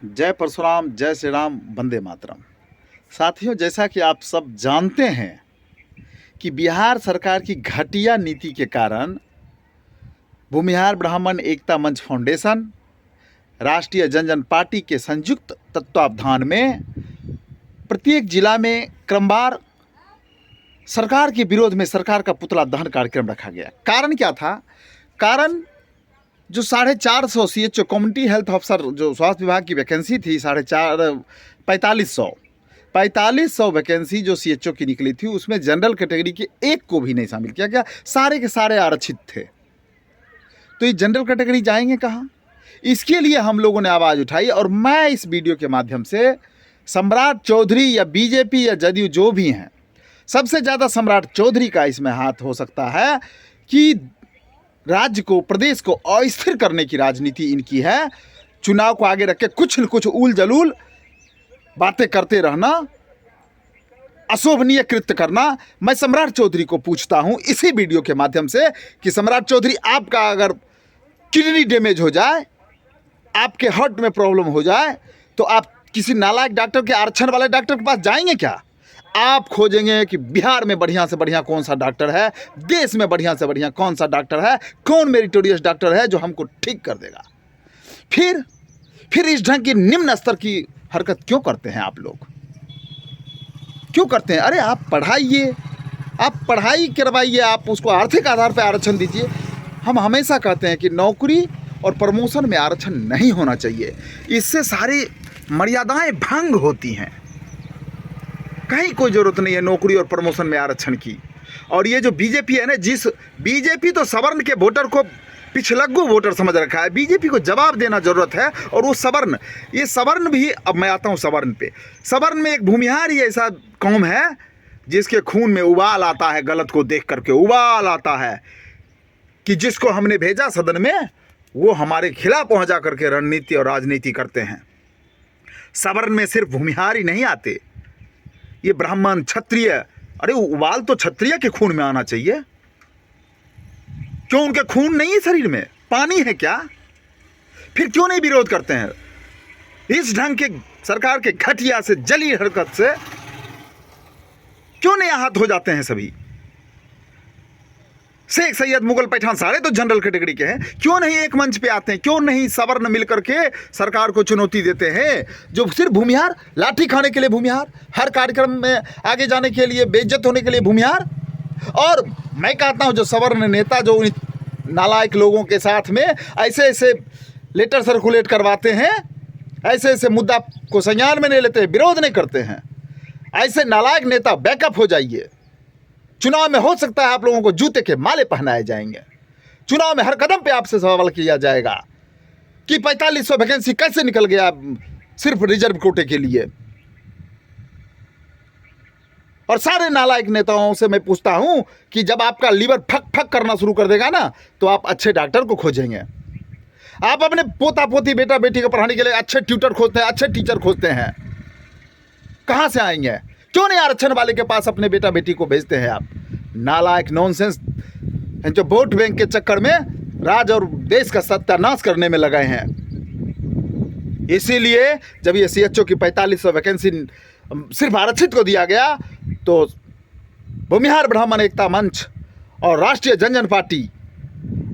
जय परशुराम, जय श्री राम, वंदे मातरम। साथियों, जैसा कि आप सब जानते हैं कि बिहार सरकार की घटिया नीति के कारण भूमिहार ब्राह्मण एकता मंच फाउंडेशन, राष्ट्रीय जनजन पार्टी के संयुक्त तत्वावधान में प्रत्येक जिला में क्रमवार सरकार के विरोध में सरकार का पुतला दहन कार्यक्रम रखा गया। कारण क्या था? कारण जो 450 CHO कम्युनिटी हेल्थ ऑफिसर जो स्वास्थ्य विभाग की वैकेंसी थी, 4500 वैकेंसी जो CHO की निकली थी, उसमें जनरल कैटेगरी के एक को भी नहीं शामिल किया गया। सारे के सारे आरक्षित थे। तो ये जनरल कैटेगरी जाएंगे कहाँ? इसके लिए हम लोगों ने आवाज़ उठाई और मैं इस वीडियो के माध्यम से सम्राट चौधरी या बीजेपी या जदयू जो भी हैं, सबसे ज़्यादा सम्राट चौधरी का इसमें हाथ हो सकता है कि राज्य को, प्रदेश को अस्थिर करने की राजनीति इनकी है। चुनाव को आगे रख के कुछ न कुछ उल जलूल बातें करते रहना, अशोभनीय कृत्य करना। मैं सम्राट चौधरी को पूछता हूं इसी वीडियो के माध्यम से कि सम्राट चौधरी, आपका अगर किडनी डैमेज हो जाए, आपके हार्ट में प्रॉब्लम हो जाए, तो आप किसी नालायक डॉक्टर के, आरक्षण वाले डॉक्टर के पास जाएंगे क्या? आप खोजेंगे कि बिहार में बढ़िया से बढ़िया कौन सा डॉक्टर है, देश में बढ़िया से बढ़िया कौन सा डॉक्टर है, कौन मेरिटोरियस डॉक्टर है जो हमको ठीक कर देगा। फिर इस ढंग की निम्न स्तर की हरकत क्यों करते हैं आप लोग? क्यों करते हैं? अरे आप पढ़ाइए, आप पढ़ाई करवाइए, आप उसको आर्थिक आधार पर आरक्षण दीजिए। हम हमेशा कहते हैं कि नौकरी और प्रमोशन में आरक्षण नहीं होना चाहिए। इससे सारी मर्यादाएं भंग होती हैं। कहीं कोई ज़रूरत नहीं है नौकरी और प्रमोशन में आरक्षण की। और ये जो बीजेपी है ना, जिस बीजेपी तो सवर्ण के वोटर को पिछलग्गू वोटर समझ रखा है। बीजेपी को जवाब देना ज़रूरत है। और वो सवर्ण, ये सवर्ण भी, अब मैं आता हूँ सवर्ण पे। सवर्ण में एक भूमिहार ही ऐसा कौम है जिसके खून में उबाल आता है, गलत को देख करके उबाल आता है कि जिसको हमने भेजा सदन में वो हमारे खिलाफ पहुँच जा करके रणनीति और राजनीति करते हैं। सवर्ण में सिर्फ भूमिहार ही नहीं आते, ये ब्राह्मण, क्षत्रिय। अरे उबाल तो क्षत्रिय के खून में आना चाहिए। क्यों उनके खून नहीं है शरीर में? पानी है क्या? फिर क्यों नहीं विरोध करते हैं? इस ढंग के सरकार के घटिया से, जली हरकत से क्यों नहीं आहत हो जाते हैं सभी? शेख सैयद, मुगल, पठान सारे तो जनरल कैटेगरी के हैं। क्यों नहीं एक मंच पे आते हैं? क्यों नहीं सवर्ण मिलकर के सरकार को चुनौती देते हैं? जो सिर्फ भूमिहार, लाठी खाने के लिए भूमिहार, हर कार्यक्रम में आगे जाने के लिए, बेइज्जत होने के लिए भूमिहार। और मैं कहता हूं जो सवर्ण नेता जो उन नालायक लोगों के साथ में ऐसे ऐसे लेटर सर्कुलेट करवाते हैं, ऐसे ऐसे मुद्दा को संज्ञान में नहीं लेते, विरोध नहीं करते हैं, ऐसे नालायक नेता बैकअप हो जाइए। चुनाव में हो सकता है आप लोगों को जूते के माले पहनाए जाएंगे। चुनाव में हर कदम पे आपसे सवाल किया जाएगा कि 4500 वैकेंसी कैसे निकल गया सिर्फ रिजर्व कोटे के लिए। और सारे नालायक नेताओं से मैं पूछता हूं कि जब आपका लीवर फक फक करना शुरू कर देगा ना, तो आप अच्छे डॉक्टर को खोजेंगे। आप अपने पोता पोती, बेटा बेटी को पढ़ाने के लिए अच्छे ट्यूटर खोजते हैं, अच्छे टीचर खोजते हैं। कहां से आएंगे? क्यों नहीं आरक्षण वाले के पास अपने बेटा बेटी को भेजते हैं आप? नालायक, नॉनसेंस जो वोट बैंक के चक्कर में राज और देश का सत्यानाश करने में लगे हैं। इसीलिए जब ये CHO की 4500 वैकेंसी सिर्फ आरक्षित को दिया गया, तो भूमिहार ब्राह्मण एकता मंच और राष्ट्रीय जनजन पार्टी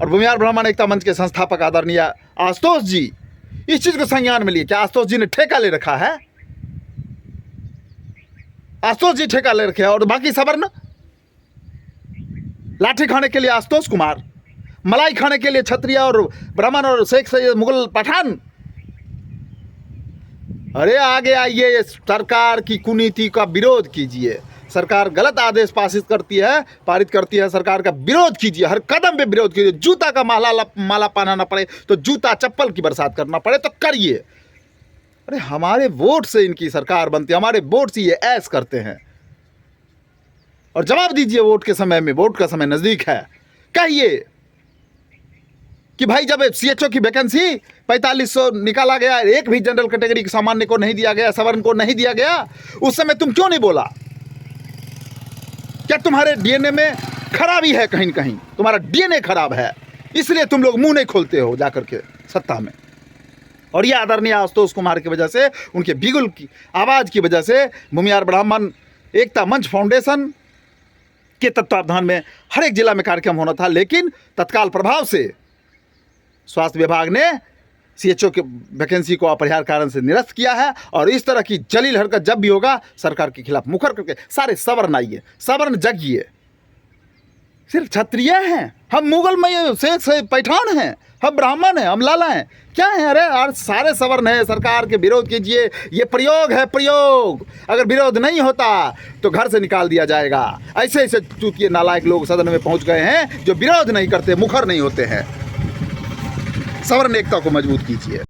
और भूमिहार ब्राह्मण एकता मंच के संस्थापक आदरणीय आशुतोष जी इस चीज को संज्ञान में लिए। क्या आशुतोष जी ने ठेका ले रखा है? आशुतोष जी ठेका ले रखे हैं। और बाकी सवर्ण, लाठी खाने के लिए आशुतोष कुमार, मलाई खाने के लिए क्षत्रिय और ब्राह्मण और शेख सैयद, मुगल, पठान। अरे आगे आइए, सरकार की कुनीति का विरोध कीजिए। सरकार गलत आदेश पारित करती है, सरकार का विरोध कीजिए, हर कदम पे विरोध कीजिए। जूता का माला पहनाना पड़े तो जूता, चप्पल की बरसात करना पड़े तो करिए। अरे हमारे वोट से इनकी सरकार बनती है, हमारे वोट से ये ऐश करते हैं। और जवाब दीजिए वोट के समय में, वोट का समय नजदीक है। कहिए कि भाई जब CHO की वैकेंसी 4500 निकाला गया, एक भी जनरल कैटेगरी के सामान्य को नहीं दिया गया, सवर्ण को नहीं दिया गया, उस समय तुम क्यों नहीं बोला? क्या तुम्हारे DNA में खराबी है? कहीं न कहीं तुम्हारा DNA खराब है, इसलिए तुम लोग मुंह नहीं खोलते हो जाकर के सत्ता में। और ये आदरणीय आशुतोष कुमार की वजह से, उनके बिगुल की आवाज़ की वजह से भूमिहार ब्राह्मण एकता मंच फाउंडेशन के तत्वावधान में हर एक जिला में कार्यक्रम होना था, लेकिन तत्काल प्रभाव से स्वास्थ्य विभाग ने CHO के वैकेंसी को अपरिहार्य कारण से निरस्त किया है। और इस तरह की जलील हरकत जब भी होगा सरकार के खिलाफ मुखर करके सारे सवर्ण आइए, सवर्ण जगिए। सिर्फ क्षत्रिय हैं हम, मुगलमय शेख से पैठान हैं, हम ब्राह्मण हैं, हम लाला हैं, क्या है? अरे यार सारे सवर्ण हैं, सरकार के विरोध कीजिए। ये प्रयोग है, प्रयोग। अगर विरोध नहीं होता तो घर से निकाल दिया जाएगा। ऐसे ऐसे चूतिए नालायक लोग सदन में पहुंच गए हैं जो विरोध नहीं करते, मुखर नहीं होते हैं। सवर्ण एकता को मजबूत कीजिए।